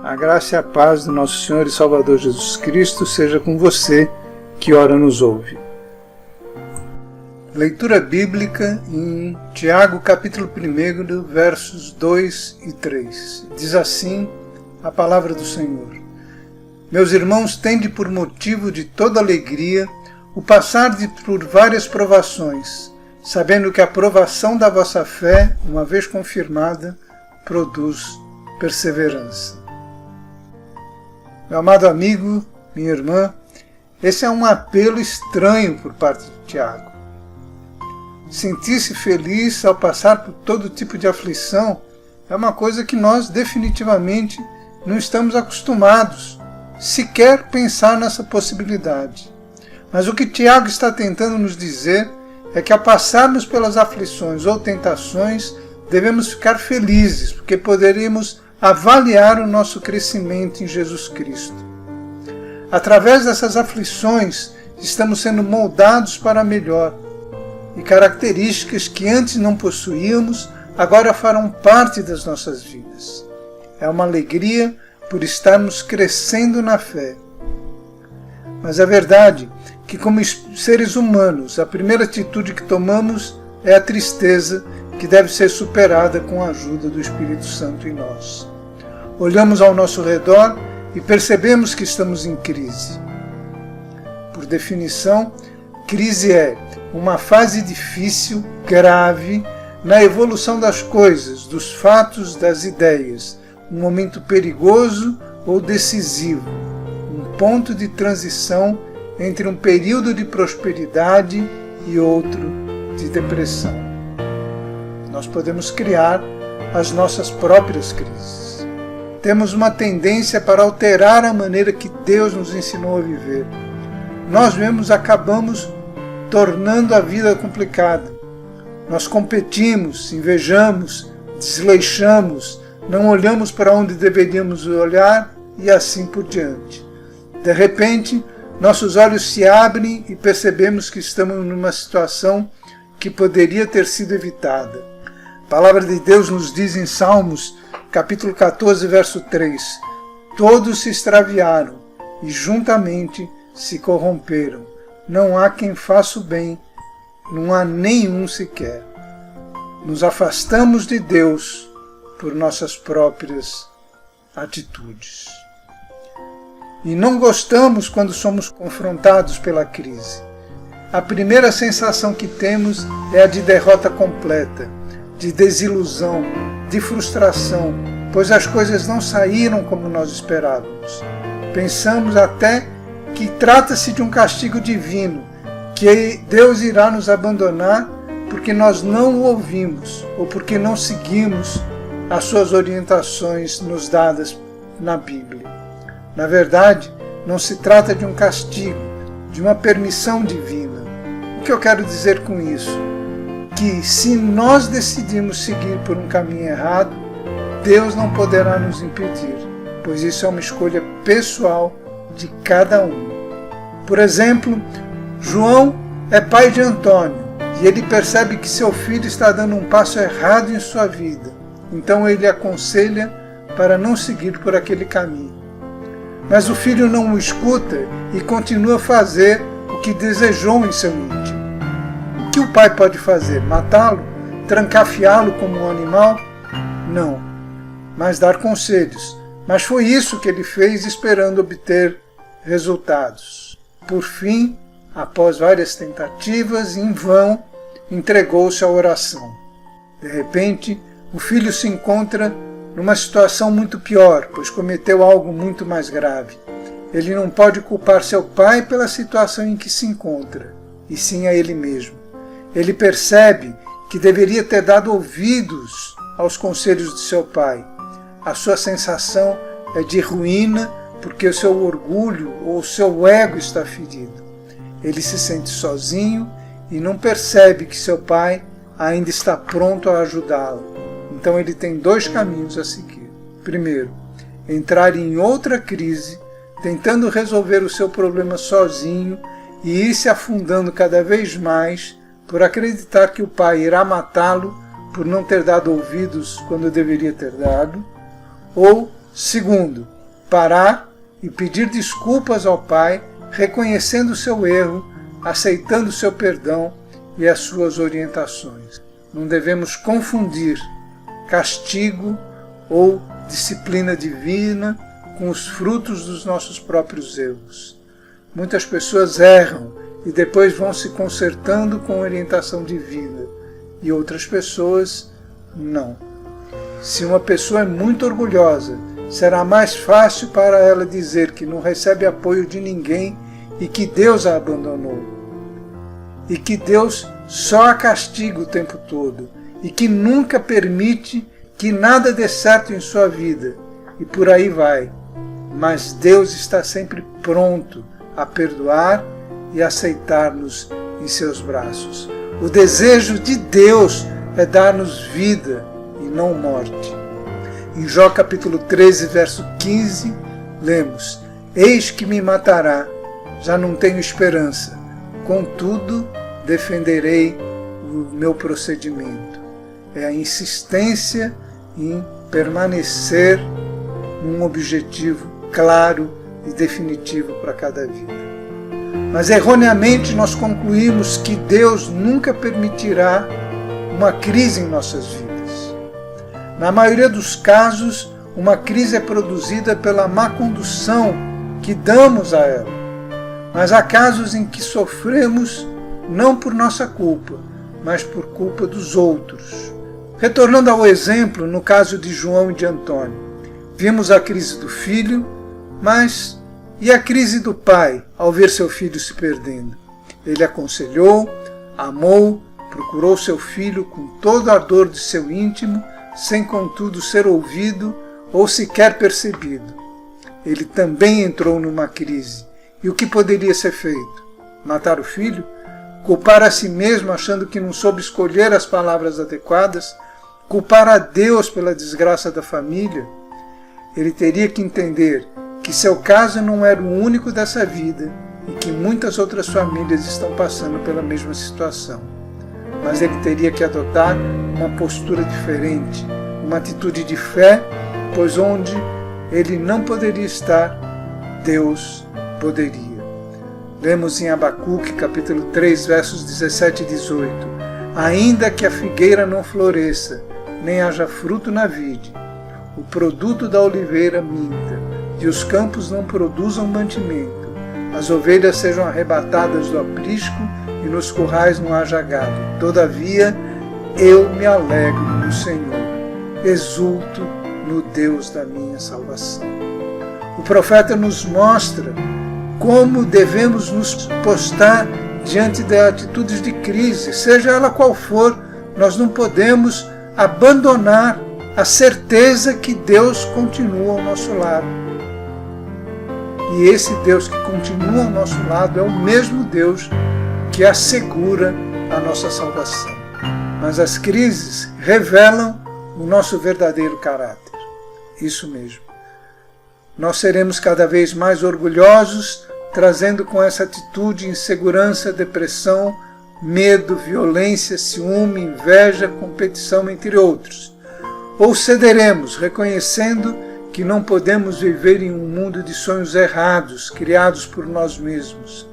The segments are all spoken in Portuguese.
A graça e a paz do nosso Senhor e Salvador Jesus Cristo seja com você que ora nos ouve. Leitura bíblica em Tiago capítulo 1, versos 2 e 3. Diz assim a palavra do Senhor: Meus irmãos, tende por motivo de toda alegria o passar por várias provações, sabendo que a provação da vossa fé, uma vez confirmada, produz perseverança. Meu amado amigo, minha irmã, esse é um apelo estranho por parte de Tiago. Sentir-se feliz ao passar por todo tipo de aflição é uma coisa que nós definitivamente não estamos acostumados, sequer pensar nessa possibilidade. Mas o que Tiago está tentando nos dizer é que ao passarmos pelas aflições ou tentações, devemos ficar felizes, porque poderemos avaliar o nosso crescimento em Jesus Cristo. Através dessas aflições, estamos sendo moldados para melhor, e características que antes não possuíamos, agora farão parte das nossas vidas. É uma alegria por estarmos crescendo na fé. Mas é verdade que, como seres humanos, a primeira atitude que tomamos é a tristeza, que deve ser superada com a ajuda do Espírito Santo em nós. Olhamos ao nosso redor e percebemos que estamos em crise. Por definição, crise é uma fase difícil, grave, na evolução das coisas, dos fatos, das ideias, um momento perigoso ou decisivo, um ponto de transição entre um período de prosperidade e outro de depressão. Nós podemos criar as nossas próprias crises. Temos uma tendência para alterar a maneira que Deus nos ensinou a viver. Nós mesmos acabamos tornando a vida complicada. Nós competimos, invejamos, desleixamos, não olhamos para onde deveríamos olhar e assim por diante. De repente, nossos olhos se abrem e percebemos que estamos numa situação que poderia ter sido evitada. A palavra de Deus nos diz em Salmos, capítulo 14, verso 3, Todos se extraviaram e juntamente se corromperam. Não há quem faça o bem, não há nenhum sequer. Nos afastamos de Deus por nossas próprias atitudes. E não gostamos quando somos confrontados pela crise. A primeira sensação que temos é a de derrota completa, de desilusão, de frustração, pois as coisas não saíram como nós esperávamos. Pensamos até que trata-se de um castigo divino, que Deus irá nos abandonar porque nós não o ouvimos ou porque não seguimos as suas orientações nos dadas na Bíblia. Na verdade, não se trata de um castigo, de uma permissão divina. O que eu quero dizer com isso? Que se nós decidimos seguir por um caminho errado, Deus não poderá nos impedir, pois isso é uma escolha pessoal de cada um. Por exemplo, João é pai de Antônio e ele percebe que seu filho está dando um passo errado em sua vida. Então ele aconselha para não seguir por aquele caminho. Mas o filho não o escuta e continua a fazer o que desejou em seu íntimo. O que o pai pode fazer? Matá-lo? Trancafiá-lo como um animal? Não, mas dar conselhos. Mas foi isso que ele fez, esperando obter resultados. Por fim, após várias tentativas, em vão, entregou-se à oração. De repente, o filho se encontra numa situação muito pior, pois cometeu algo muito mais grave. Ele não pode culpar seu pai pela situação em que se encontra, e sim a ele mesmo. Ele percebe que deveria ter dado ouvidos aos conselhos de seu pai. A sua sensação é de ruína, porque o seu orgulho ou o seu ego está ferido. Ele se sente sozinho e não percebe que seu pai ainda está pronto a ajudá-lo. Então ele tem dois caminhos a seguir. Primeiro, entrar em outra crise, tentando resolver o seu problema sozinho e ir se afundando cada vez mais por acreditar que o pai irá matá-lo por não ter dado ouvidos quando deveria ter dado. Ou, segundo, parar e pedir desculpas ao Pai, reconhecendo o seu erro, aceitando o seu perdão e as suas orientações. Não devemos confundir castigo ou disciplina divina com os frutos dos nossos próprios erros. Muitas pessoas erram e depois vão se consertando com orientação divina, e outras pessoas não. Se uma pessoa é muito orgulhosa, será mais fácil para ela dizer que não recebe apoio de ninguém e que Deus a abandonou, e que Deus só a castiga o tempo todo, e que nunca permite que nada dê certo em sua vida, e por aí vai. Mas Deus está sempre pronto a perdoar e aceitar-nos em seus braços. O desejo de Deus é dar-nos vida e não morte. Em Jó capítulo 13, verso 15, lemos: Eis que me matará, já não tenho esperança, contudo defenderei o meu procedimento. É a insistência em permanecer num objetivo claro e definitivo para cada vida. Mas erroneamente nós concluímos que Deus nunca permitirá uma crise em nossas vidas. Na maioria dos casos, uma crise é produzida pela má condução que damos a ela. Mas há casos em que sofremos não por nossa culpa, mas por culpa dos outros. Retornando ao exemplo, no caso de João e de Antônio, vimos a crise do filho, mas e a crise do pai ao ver seu filho se perdendo? Ele aconselhou, amou, procurou seu filho com todo o ardor de seu íntimo, sem contudo ser ouvido ou sequer percebido. Ele também entrou numa crise. E o que poderia ser feito? Matar o filho? Culpar a si mesmo achando que não soube escolher as palavras adequadas? Culpar a Deus pela desgraça da família? Ele teria que entender que seu caso não era o único dessa vida e que muitas outras famílias estão passando pela mesma situação. Mas ele teria que adotar uma postura diferente, uma atitude de fé, pois onde ele não poderia estar, Deus poderia. Lemos em Abacuque, capítulo 3, versos 17 e 18. Ainda que a figueira não floresça, nem haja fruto na vide, o produto da oliveira minta, e os campos não produzam mantimento, as ovelhas sejam arrebatadas do aprisco, e nos currais não haja gado. Todavia, eu me alegro no Senhor, exulto no Deus da minha salvação. O profeta nos mostra como devemos nos postar diante de atitudes de crise, seja ela qual for. Nós não podemos abandonar a certeza que Deus continua ao nosso lado. E esse Deus que continua ao nosso lado é o mesmo Deus que assegura a nossa salvação. Mas as crises revelam o nosso verdadeiro caráter. Isso mesmo. Nós seremos cada vez mais orgulhosos, trazendo com essa atitude insegurança, depressão, medo, violência, ciúme, inveja, competição, entre outros. Ou cederemos, reconhecendo que não podemos viver em um mundo de sonhos errados, criados por nós mesmos.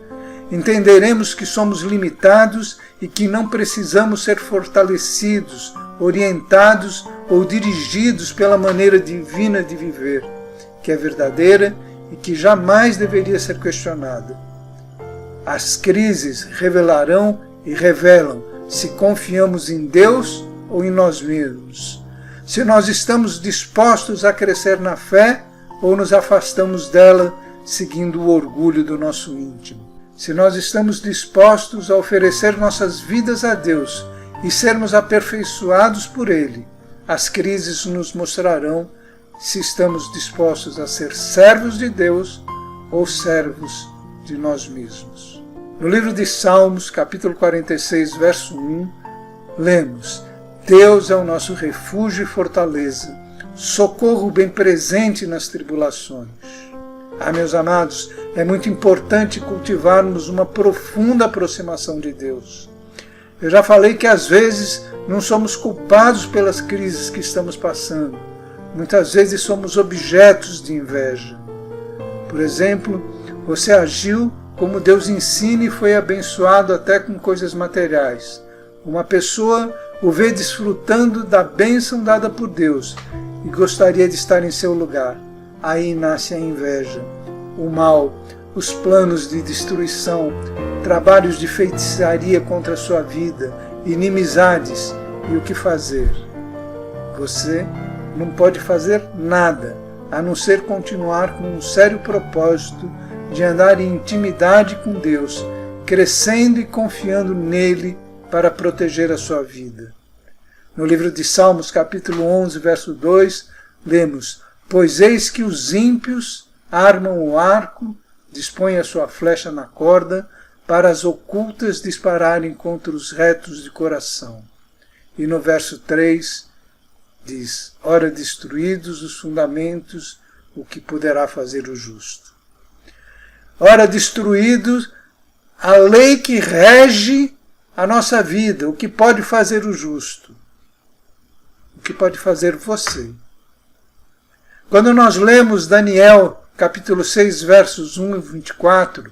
Entenderemos que somos limitados e que não precisamos ser fortalecidos, orientados ou dirigidos pela maneira divina de viver, que é verdadeira e que jamais deveria ser questionada. As crises revelarão e revelam se confiamos em Deus ou em nós mesmos, se nós estamos dispostos a crescer na fé ou nos afastamos dela seguindo o orgulho do nosso íntimo. Se nós estamos dispostos a oferecer nossas vidas a Deus e sermos aperfeiçoados por Ele, as crises nos mostrarão se estamos dispostos a ser servos de Deus ou servos de nós mesmos. No livro de Salmos, capítulo 46, verso 1, lemos: Deus é o nosso refúgio e fortaleza, socorro bem presente nas tribulações. Meus amados, é muito importante cultivarmos uma profunda aproximação de Deus. Eu já falei que às vezes não somos culpados pelas crises que estamos passando. Muitas vezes somos objetos de inveja. Por exemplo, você agiu como Deus ensina e foi abençoado até com coisas materiais. Uma pessoa o vê desfrutando da bênção dada por Deus e gostaria de estar em seu lugar. Aí nasce a inveja, o mal, os planos de destruição, trabalhos de feitiçaria contra a sua vida, inimizades e o que fazer. Você não pode fazer nada, a não ser continuar com um sério propósito de andar em intimidade com Deus, crescendo e confiando nele para proteger a sua vida. No livro de Salmos, capítulo 11, verso 2, lemos: Pois eis que os ímpios armam o arco, dispõem a sua flecha na corda, para as ocultas dispararem contra os retos de coração. E no verso 3 diz: Ora destruídos os fundamentos, o que poderá fazer o justo? Ora destruídos a lei que rege a nossa vida, o que pode fazer o justo? O que pode fazer você? Quando nós lemos Daniel, capítulo 6, versos 1 e 24,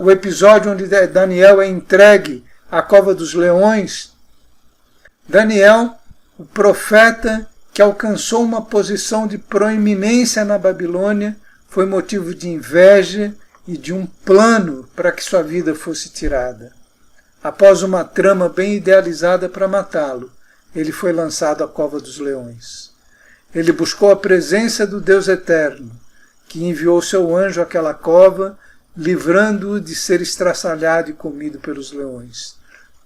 o episódio onde Daniel é entregue à cova dos leões, Daniel, o profeta que alcançou uma posição de proeminência na Babilônia, foi motivo de inveja e de um plano para que sua vida fosse tirada. Após uma trama bem idealizada para matá-lo, ele foi lançado à cova dos leões. Ele buscou a presença do Deus eterno, que enviou seu anjo àquela cova, livrando-o de ser estraçalhado e comido pelos leões.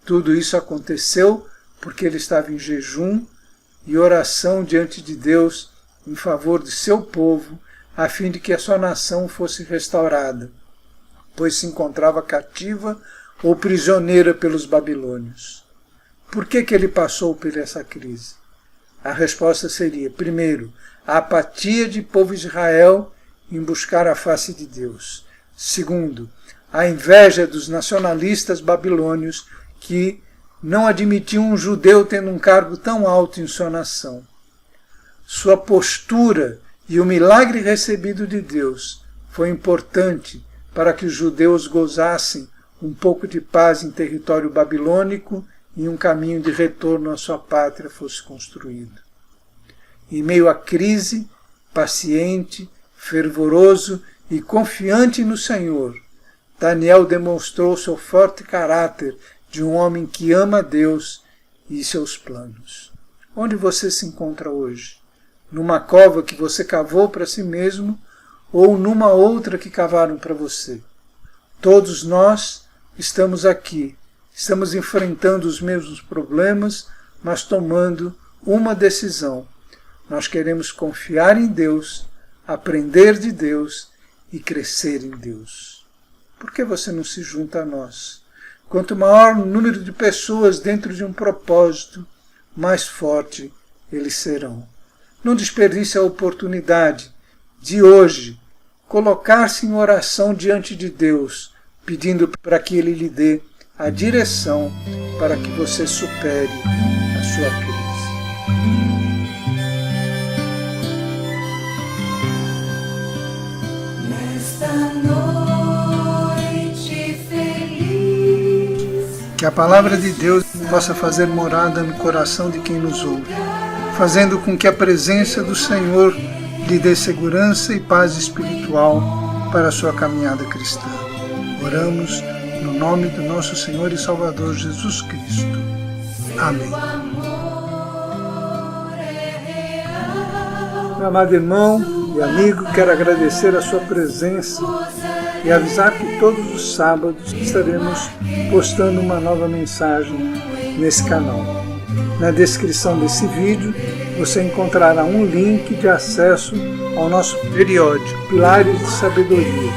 Tudo isso aconteceu porque ele estava em jejum e oração diante de Deus em favor de seu povo, a fim de que a sua nação fosse restaurada, pois se encontrava cativa ou prisioneira pelos babilônios. Por que ele passou por essa crise? A resposta seria, primeiro, a apatia de povo de Israel em buscar a face de Deus. Segundo, a inveja dos nacionalistas babilônios que não admitiam um judeu tendo um cargo tão alto em sua nação. Sua postura e o milagre recebido de Deus foi importante para que os judeus gozassem um pouco de paz em território babilônico e um caminho de retorno à sua pátria fosse construído. Em meio à crise, paciente, fervoroso e confiante no Senhor, Daniel demonstrou seu forte caráter de um homem que ama a Deus e seus planos. Onde você se encontra hoje? Numa cova que você cavou para si mesmo ou numa outra que cavaram para você? Todos nós estamos aqui, estamos enfrentando os mesmos problemas, mas tomando uma decisão. Nós queremos confiar em Deus, aprender de Deus e crescer em Deus. Por que você não se junta a nós? Quanto maior o número de pessoas dentro de um propósito, mais forte eles serão. Não desperdice a oportunidade de hoje colocar-se em oração diante de Deus, pedindo para que Ele lhe dê a direção para que você supere a sua crise. Que a palavra de Deus possa fazer morada no coração de quem nos ouve, fazendo com que a presença do Senhor lhe dê segurança e paz espiritual para a sua caminhada cristã. Oramos no nome do nosso Senhor e Salvador Jesus Cristo. Amém. Meu amado irmão e amigo, quero agradecer a sua presença e avisar que todos os sábados estaremos postando uma nova mensagem nesse canal. Na descrição desse vídeo você encontrará um link de acesso ao nosso periódico Pilares de Sabedoria.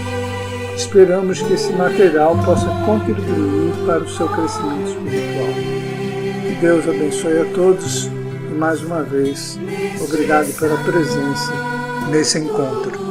Esperamos que esse material possa contribuir para o seu crescimento espiritual. Que Deus abençoe a todos e mais uma vez, obrigado pela presença nesse encontro.